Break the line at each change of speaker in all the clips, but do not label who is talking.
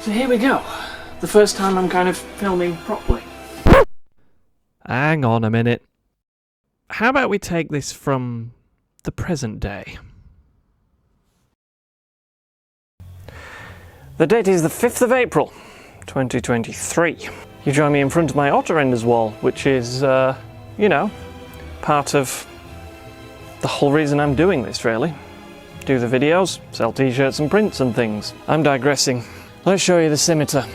So here we go. The first time I'm kind of filming properly.
Hang on a minute. How about we take this from the present day?
The date is the 5th of April, 2023. You join me in front of my AutoRenders wall, which is, you know, part of the whole reason I'm doing this, really. Do the videos, sell t-shirts and prints and things. I'm digressing. Let's show you the Scimitar.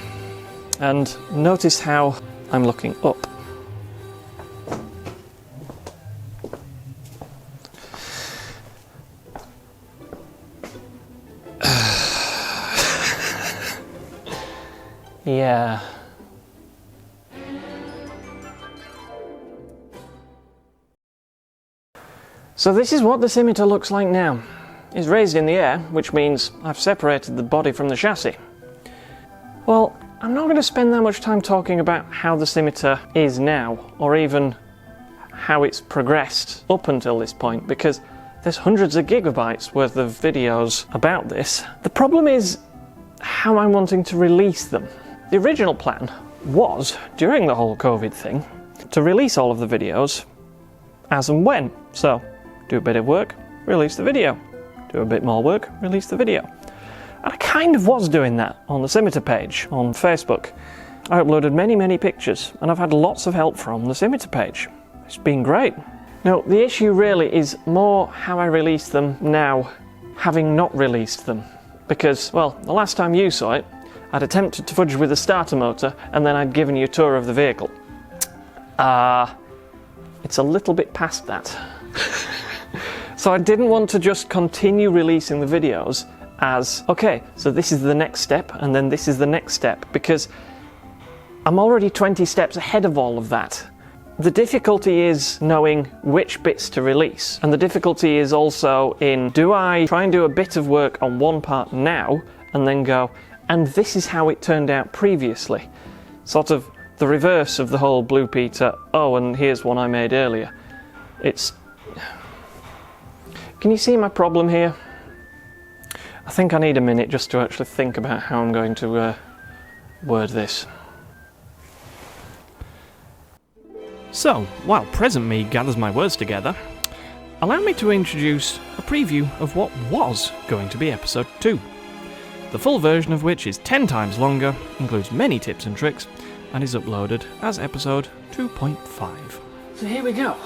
And notice how I'm looking up. Yeah. So this is what the Scimitar looks like now. It's raised in the air, which means I've separated the body from the chassis. Well, I'm not going to spend that much time talking about how the Scimitar is now, or even how it's progressed up until this point, because there's hundreds of gigabytes worth of videos about this. The problem is how I'm wanting to release them. The original plan was, during the whole COVID thing, to release all of the videos as and when. So, do a bit of work, release the video. Do a bit more work, release the video. And I kind of was doing that on the Scimitar page on Facebook. I uploaded many pictures, and I've had lots of help from the Scimitar page. It's been great. Now, the issue really is more how I release them now, having not released them. Because, well, the last time you saw it, I'd attempted to fudge with the starter motor, and then I'd given you a tour of the vehicle. It's a little bit past that. So I didn't want to just continue releasing the videos as, okay, so this is the next step, and then this is the next step, because I'm already 20 steps ahead of all of that. The difficulty is knowing which bits to release, and the difficulty is also in, do I try and do a bit of work on one part now, and then go, and this is how it turned out previously. Sort of the reverse of the whole Blue Peter, oh, and here's one I made earlier. It's... Can you see my problem here? I think I need a minute just to actually think about how I'm going to word this.
So, while present me gathers my words together, allow me to introduce a preview of what was going to be episode 2. The full version of which is 10 times longer, includes many tips and tricks, and is uploaded as episode 2.5.
So here we go.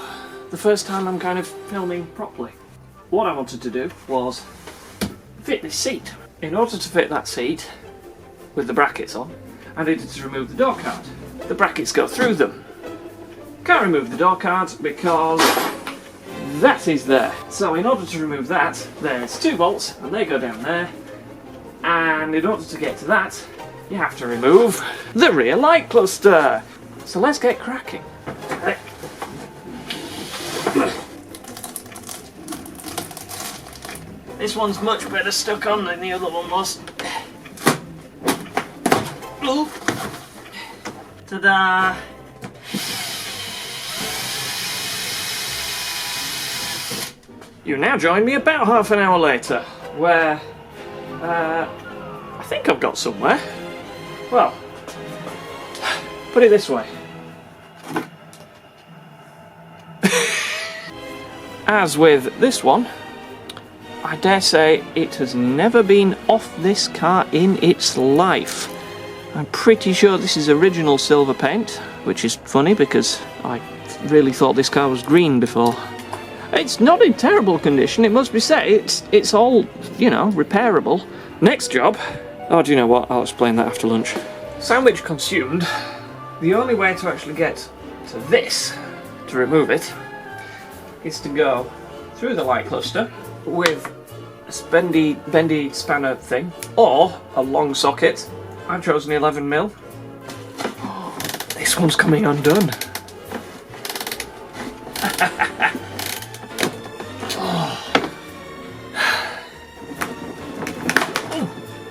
The first time I'm kind of filming properly. What I wanted to do was fit this seat. In order to fit that seat, with the brackets on, I needed to remove the door card. The brackets go through them. Can't remove the door card because that is there. So in order to remove that, there's 2 bolts, and they go down there. And in order to get to that, you have to remove the rear light cluster. So let's get cracking. This one's much better stuck on than the other one was. Ooh. Ta-da! You now join me about half an hour later, where I think I've got somewhere. Well, put it this way. As with this one, I dare say it has never been off this car in its life. I'm pretty sure this is original silver paint, which is funny because I really thought this car was green before. It's not in terrible condition, it must be said. It's all, you know, repairable. Next job... Oh, do you know what? I'll explain that after lunch. Sandwich consumed. The only way to actually get to this, to remove it, is to go through the light cluster with a bendy spanner thing, or a long socket. I've chosen 11mm. Oh, this one's coming undone.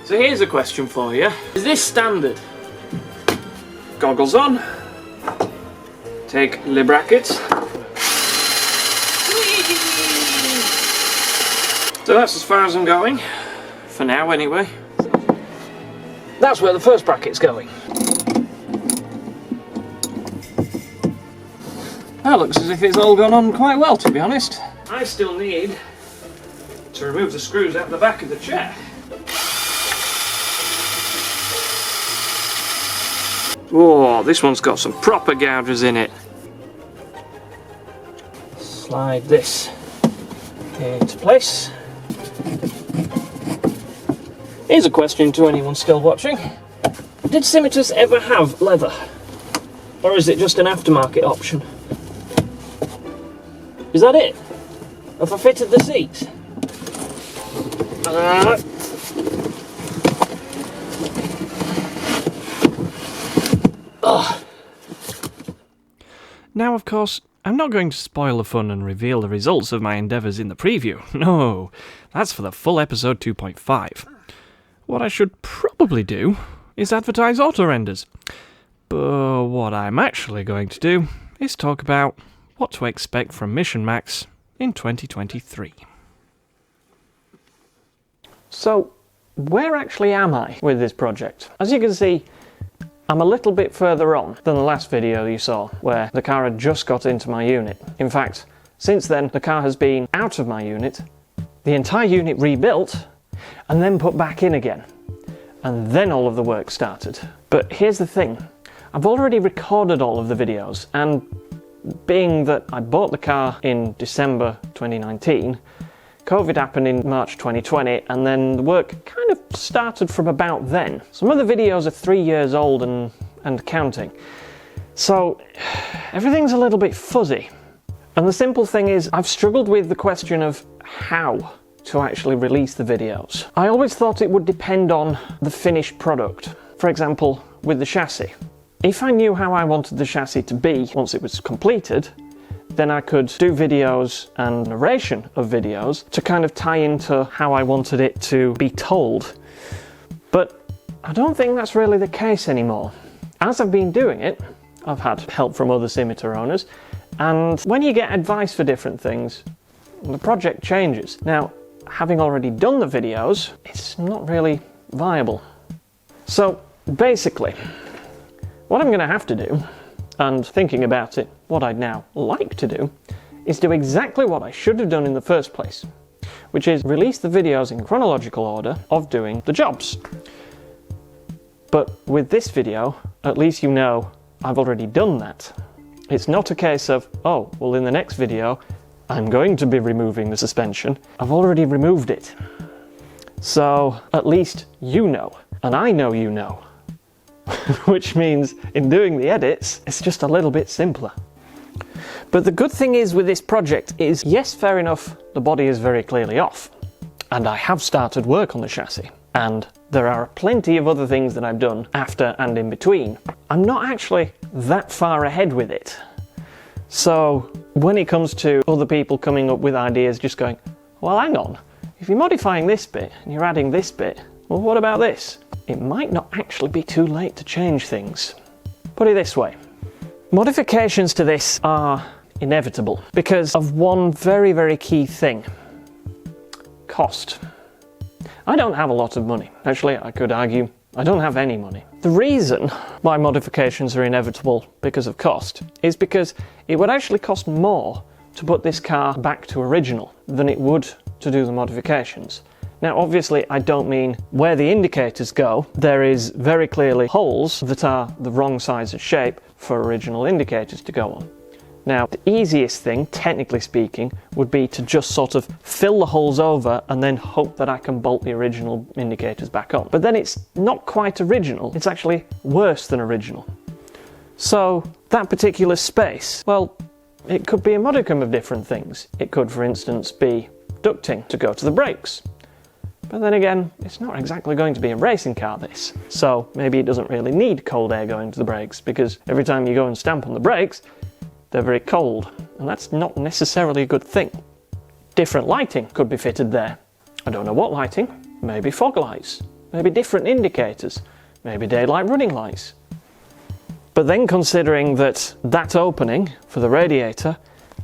So here's a question for you. Is this standard? Goggles on. Take the brackets. So that's as far as I'm going. For now, anyway. That's where the first bracket's going. That looks as if it's all gone on quite well, to be honest. I still need to remove the screws out the back of the chair. Whoa, this one's got some proper gougers in it. Slide this into place. Here's a question to anyone still watching. Did Scimitars ever have leather? Or is it just an aftermarket option? Is that it? Have I fitted the seats?
Now, of course, I'm not going to spoil the fun and reveal the results of my endeavours in the preview. No, that's for the full episode 2.5. What I should probably do is advertise AutoRenders. But what I'm actually going to do is talk about what to expect from Mission Max in 2023.
So, where actually am I with this project? As you can see, I'm a little bit further on than the last video you saw, where the car had just got into my unit. In fact, since then, the car has been out of my unit, the entire unit rebuilt, and then put back in again. And then all of the work started. But here's the thing, I've already recorded all of the videos, and being that I bought the car in December 2019, COVID happened in March 2020, and then the work kind of started from about then. Some of the videos are 3 years old and counting. So everything's a little bit fuzzy. And the simple thing is, I've struggled with the question of how to actually release the videos. I always thought it would depend on the finished product. For example, with the chassis. If I knew how I wanted the chassis to be once it was completed, then I could do videos and narration of videos to kind of tie into how I wanted it to be told. But I don't think that's really the case anymore. As I've been doing it, I've had help from other Scimitar owners, and when you get advice for different things, the project changes. Now, having already done the videos, it's not really viable. So basically, what I'm going to have to do, and thinking about it, what I'd now like to do, is do exactly what I should have done in the first place, which is release the videos in chronological order of doing the jobs. But with this video, at least you know I've already done that. It's not a case of, oh, well in the next video, I'm going to be removing the suspension. I've already removed it. So at least you know, and I know you know. Which means in doing the edits, it's just a little bit simpler. But the good thing is with this project is, yes, fair enough, the body is very clearly off. And I have started work on the chassis. And there are plenty of other things that I've done after and in between. I'm not actually that far ahead with it. So when it comes to other people coming up with ideas just going, well, hang on, if you're modifying this bit and you're adding this bit, well, what about this? It might not actually be too late to change things. Put it this way, modifications to this are inevitable because of one very, very key thing: cost. I don't have a lot of money. Actually, I could argue I don't have any money. The reason why modifications are inevitable because of cost is because it would actually cost more to put this car back to original than it would to do the modifications. Now obviously I don't mean where the indicators go. There is very clearly holes that are the wrong size and shape for original indicators to go on. Now the easiest thing, technically speaking, would be to just sort of fill the holes over and then hope that I can bolt the original indicators back on. But then it's not quite original, it's actually worse than original. So that particular space, well, it could be a modicum of different things. It could, for instance, be ducting to go to the brakes. But then again, it's not exactly going to be a racing car, this. So maybe it doesn't really need cold air going to the brakes, because every time you go and stamp on the brakes, they're very cold, and that's not necessarily a good thing. Different lighting could be fitted there. I don't know what lighting, maybe fog lights, maybe different indicators, maybe daylight running lights. But then considering that that opening for the radiator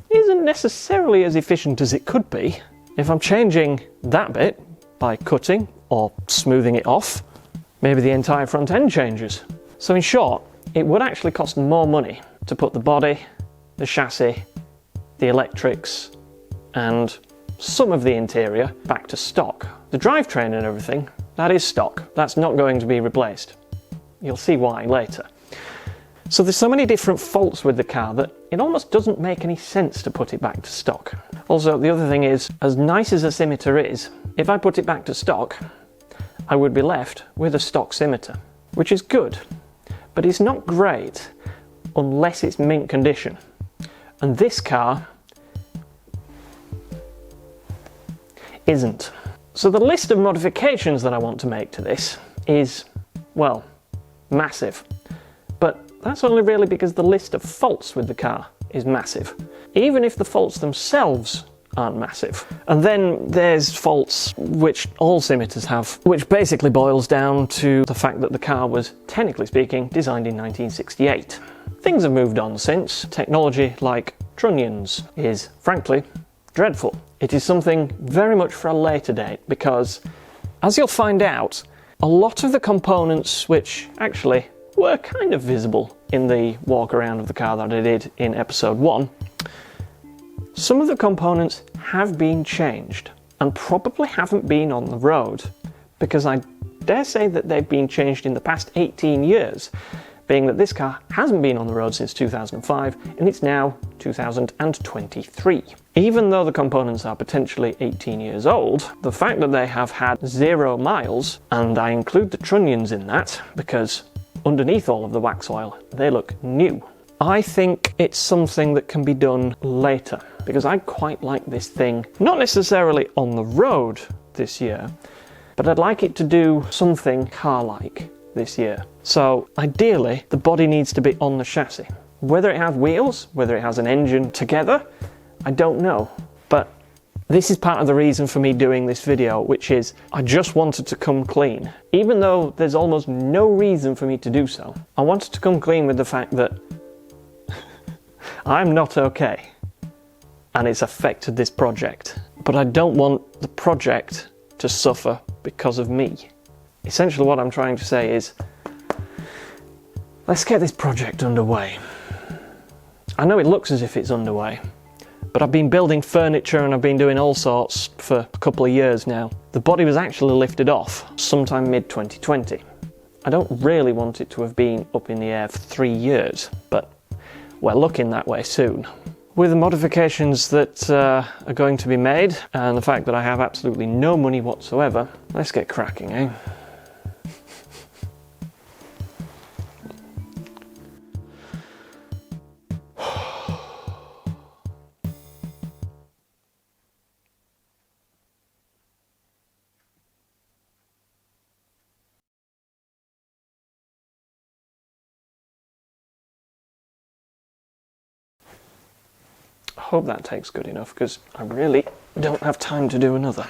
isn't necessarily as efficient as it could be, if I'm changing that bit by cutting or smoothing it off, maybe the entire front end changes. So in short, it would actually cost more money to put the body, the chassis, the electrics, and some of the interior back to stock. The drivetrain and everything, that is stock. That's not going to be replaced. You'll see why later. So there's so many different faults with the car that it almost doesn't make any sense to put it back to stock. Also, the other thing is, as nice as a Scimitar is, if I put it back to stock, I would be left with a stock Scimitar, which is good, but it's not great unless it's mint condition. And this car isn't. So the list of modifications that I want to make to this is, well, massive. But that's only really because the list of faults with the car is massive, even if the faults themselves aren't massive. And then there's faults which all Scimitars have, which basically boils down to the fact that the car was, technically speaking, designed in 1968. Things have moved on since. Technology like trunnions is, frankly, dreadful. It is something very much for a later date because, as you'll find out, a lot of the components which actually were kind of visible in the walk around of the car that I did in episode 1, some of the components have been changed and probably haven't been on the road, because I dare say that they've been changed in the past 18 years, being that this car hasn't been on the road since 2005 and it's now 2023. Even though the components are potentially 18 years old, the fact that they have had 0 miles, and I include the trunnions in that because underneath all of the wax oil they look new, I think it's something that can be done later, because I quite like this thing, not necessarily on the road this year, but I'd like it to do something car-like this year. So ideally the body needs to be on the chassis. Whether it has wheels, whether it has an engine together, I don't know. But this is part of the reason for me doing this video, which is I just wanted to come clean. Even though there's almost no reason for me to do so, I wanted to come clean with the fact that I'm not okay and it's affected this project. But I don't want the project to suffer because of me. Essentially what I'm trying to say is, let's get this project underway. I know it looks as if it's underway, but I've been building furniture and I've been doing all sorts for a couple of years now. The body was actually lifted off sometime mid-2020. I don't really want it to have been up in the air for 3 years, but we're looking that way soon. With the modifications that are going to be made, and the fact that I have absolutely no money whatsoever, let's get cracking, eh? I hope that takes good enough, because I really don't have time to do another.